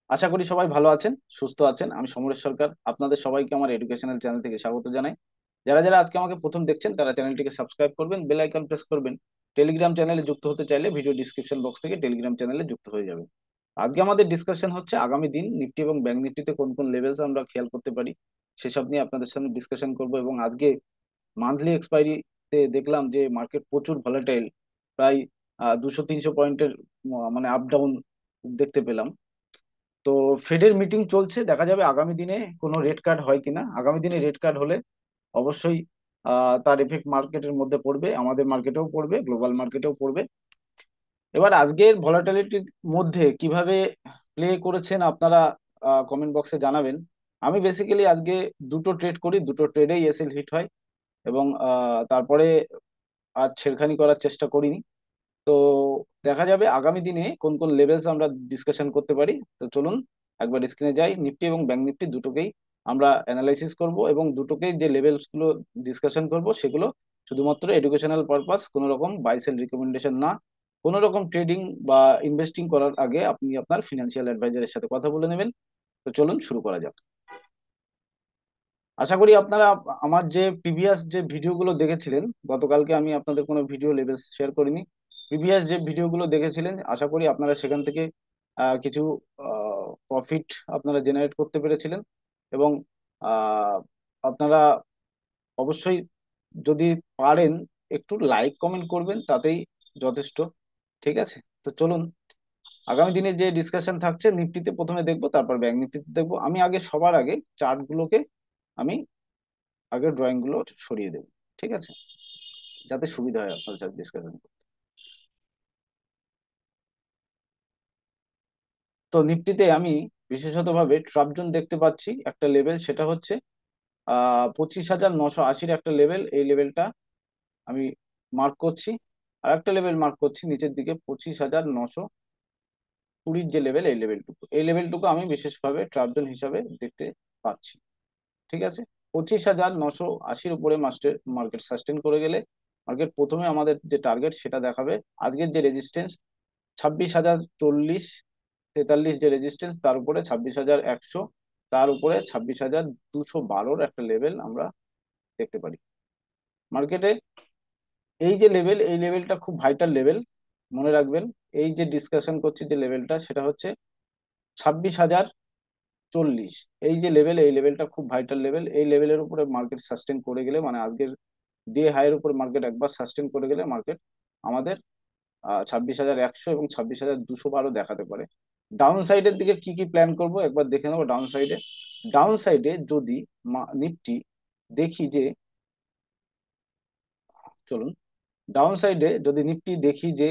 আশা করি সবাই ভালো আছেন, সুস্থ আছেন। আমি সমরেশ সরকার, আপনাদের সবাইকে আমার এডুকেশনাল চ্যানেল থেকে স্বাগত জানাই। যারা যারা আজকে আমাকে প্রথম দেখছেন তারা চ্যানেলটিকে সাবস্ক্রাইব করবেন, বেল আইকন প্রেস করবেন। টেলিগ্রাম চ্যানেলে যুক্ত হতে চাইলে ভিডিও ডিসক্রিপশন বক্স থেকে টেলিগ্রাম চ্যানেলে যুক্ত হয়ে যাবেন। আজকে আমাদের ডিসকাশন হচ্ছে আগামী দিন নিফটি এবং ব্যাংক নিফটিতে কোন কোন লেভেলস আমরা খেয়াল করতে পারি সেসব নিয়ে আপনাদের সামনে ডিসকাশন করব। এবং আজকে মান্থলি এক্সপায়ারিতে দেখলাম যে মার্কেট প্রচুর ভলাটাইল, প্রায় 200-300 পয়েন্টের মানে আপ ডাউন দেখতে পেলাম। তো ফেডের মিটিং চলছে, দেখা যাবে আগামী দিনে কোনো রেড কার্ড হয় কিনা। আগামী দিনে রেড কার্ড হলে অবশ্যই তার এফেক্ট মার্কেটের মধ্যে পড়বে, আমাদের মার্কেটেও পড়বে, গ্লোবাল মার্কেটেও পড়বে। এবার আজকের ভলাটিলিটির মধ্যে কিভাবে প্লে করেছেন আপনারা কমেন্ট বক্সে জানাবেন। আমি বেসিক্যালি আজকে দুটো ট্রেড করি, দুটো ট্রেডেই এসএল হিট হয় এবং তারপরে আজ ছেড়খানি করার চেষ্টা করিনি। তো দেখা যাবে আগামী দিনে কোন কোন লেভেলস আমরা ডিসকাশন করতে পারি। তো চলুন একবার স্ক্রিনে যাই। নিফটি এবং ব্যাংক নিফটি দুটোকেই আমরা অ্যানালাইসিস করব এবং দুটোকেই যে লেভেলস গুলো ডিসকাশন করব সেগুলো শুধুমাত্র এডুকেশনাল পারপাস, কোনো রকম বাই সেল রিকমেন্ডেশন না। কোনো রকম ট্রেডিং বা ইনভেস্টিং করার আগে আপনি আপনার ফিনান্সিয়াল অ্যাডভাইজারের সাথে কথা বলে নেবেন। তো চলুন শুরু করা যাক। আশা করি আপনারা আমার যে প্রিভিয়াস যে ভিডিওগুলো দেখেছিলেন, গতকালকে আমি আপনাদের কোনো ভিডিও লেভেল শেয়ার করিনি। প্রিভিয়াস যে ভিডিওগুলো দেখেছিলেন আশা করি আপনারা সেখান থেকে কিছু প্রফিট আপনারা জেনারেট করতে পেরেছিলেন। এবং আহ, আপনারা অবশ্যই যদি পারেন একটু লাইক কমেন্ট করবেন, তাতেই যথেষ্ট। ঠিক আছে, তো চলুন আগামী দিনে যে ডিসকাশন থাকছে নিফটিতে প্রথমে দেখবো, তারপর ব্যাংক নিফটিতে দেখবো। আমি আগে সবার আগে চার্টগুলোকে আমি আগের ড্রয়িং গুলো সরিয়ে দেবো। ঠিক আছে, যাতে সুবিধা হয় আপনাদের সাথে ডিসকাশন করতে। তো নিফটিতে আমি বিশেষত ভাবে ট্রাপ জোন দেখতে পাচ্ছি একটা লেভেল, সেটা হচ্ছে 25,980 একটা লেভেল। এই লেভেলটা আমি মার্ক করছি। আর একটা লেভেল মার্ক করছি নিচের দিকে 25,920 যে লেভেল, এই লেভেলটুকু আমি বিশেষভাবে ট্রাপ জোন হিসাবে দেখতে পাচ্ছি। ঠিক আছে, 25,980-র উপরে মার্কেট সাস্টেন করে গেলে মার্কেট প্রথমে আমাদের যে টার্গেট সেটা দেখাবে। আজকের যে রেজিস্ট্যান্স 26,040, 43 যে রেজিস্ট্যান্স, তার উপরে 26,100, তার উপরে 26,212 একটা লেভেল আমরা দেখতে পারি মার্কেটে। এই যে লেভেল, এই লেভেলটা খুব ভাইটাল লেভেল, মনে রাখবেন। এই যে ডিসকাশন করছি যে লেভেলটা, সেটা হচ্ছে 26,040। এই যে লেভেল, এই লেভেলটা খুব ভাইটাল লেভেল। এই লেভেলের উপরে মার্কেট সাস্টেন করে গেলে, মানে আজকের ডে হাইয়ের উপর মার্কেট একবার সাস্টেন করে গেলে মার্কেট আমাদের 26,100 এবং 26,212 দেখাতে পারে। ডাউন সাইডের দিকে কি কি প্ল্যান করব একবার দেখে নেবো। ডাউন সাইডে যদি নিফটি দেখি যে, চলুন ডাউন সাইডে যদি নিফটি দেখি যে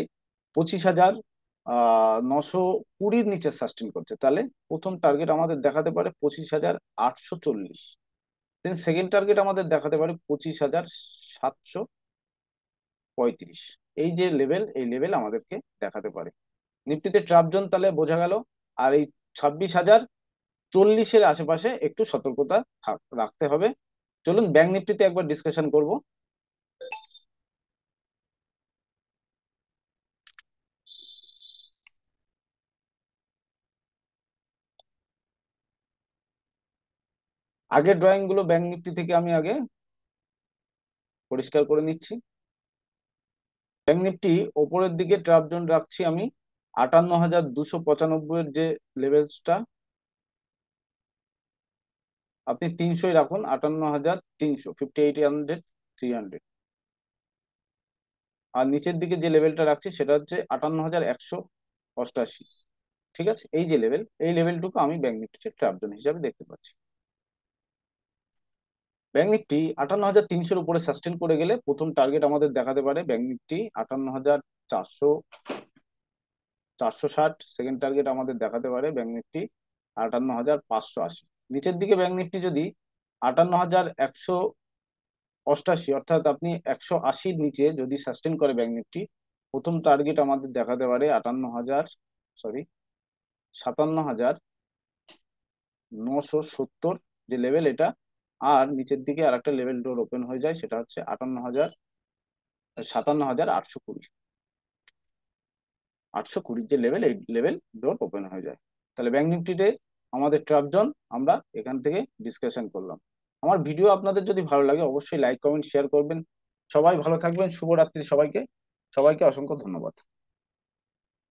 25,920 নিচে সাস্টেন করছে, তাহলে প্রথম টার্গেট আমাদের দেখাতে পারে 25,840। দেন সেকেন্ড টার্গেট আমাদের দেখাতে পারে 25,735। এই যে লেভেল, এই লেভেল আমাদেরকে দেখাতে পারে নিফটিতে ট্রাপ জোন, তাহলে বোঝা গেল। আর এই 26,040-এর আশেপাশে একটু সতর্কতা রাখতে হবে। চলুন ব্যাংক নিফটিতে একবার ডিসকাশন করব। আগের ড্রয়িং গুলো ব্যাংক নিফটি থেকে আমি আগে পরিষ্কার করে নিচ্ছি। ব্যাংক নিফটি ওপরের দিকে ট্রাপ জোন রাখছি আমি 58,295 এর যে লেভেলসটা, আপনি 300 রাখুন, 58,300, 58,300, 300। আর নিচের দিকে যে লেভেলটা রাখছি সেটা হচ্ছে 58,188। ঠিক আছে, এই যে লেভেল, এই লেভেলটুকু আমি ব্যাংক নিফটির ট্রাপ জোন হিসাবে দেখতে পাচ্ছি। ব্যাংক নিফটি 58,300-র উপরে সাস্টেন করে গেলে প্রথম টার্গেট আমাদের দেখাতে পারে ব্যাংক নিফটি 58,400, 460। সেকেন্ড টার্গেট আমাদের দেখাতে পারে ব্যাংক নিফটি 58,580। নিচের দিকে ব্যাংক নিফটি যদি 58,188, অর্থাৎ আপনি 180-র নিচে যদি সাস্টেন করে ব্যাংক নিফটি, প্রথম টার্গেট আমাদের দেখাতে পারে 57,970 যে লেভেল এটা। আর নিচের দিকে আর একটা লেভেল ডোর ওপেন হয়ে যায়, সেটা হচ্ছে 57,820। 820 যে লেভেল, এই লেভেল ডোর ওপেন হয়ে যায়। তাহলে ব্যাংক নিফটিতে আমাদের ট্রাপ জোন আমরা এখান থেকে ডিসকাশন করলাম। আমার ভিডিও আপনাদের যদি ভালো লাগে অবশ্যই লাইক কমেন্ট শেয়ার করবেন। সবাই ভালো থাকবেন, শুভরাত্রি সবাইকে। সবাইকে অসংখ্য ধন্যবাদ।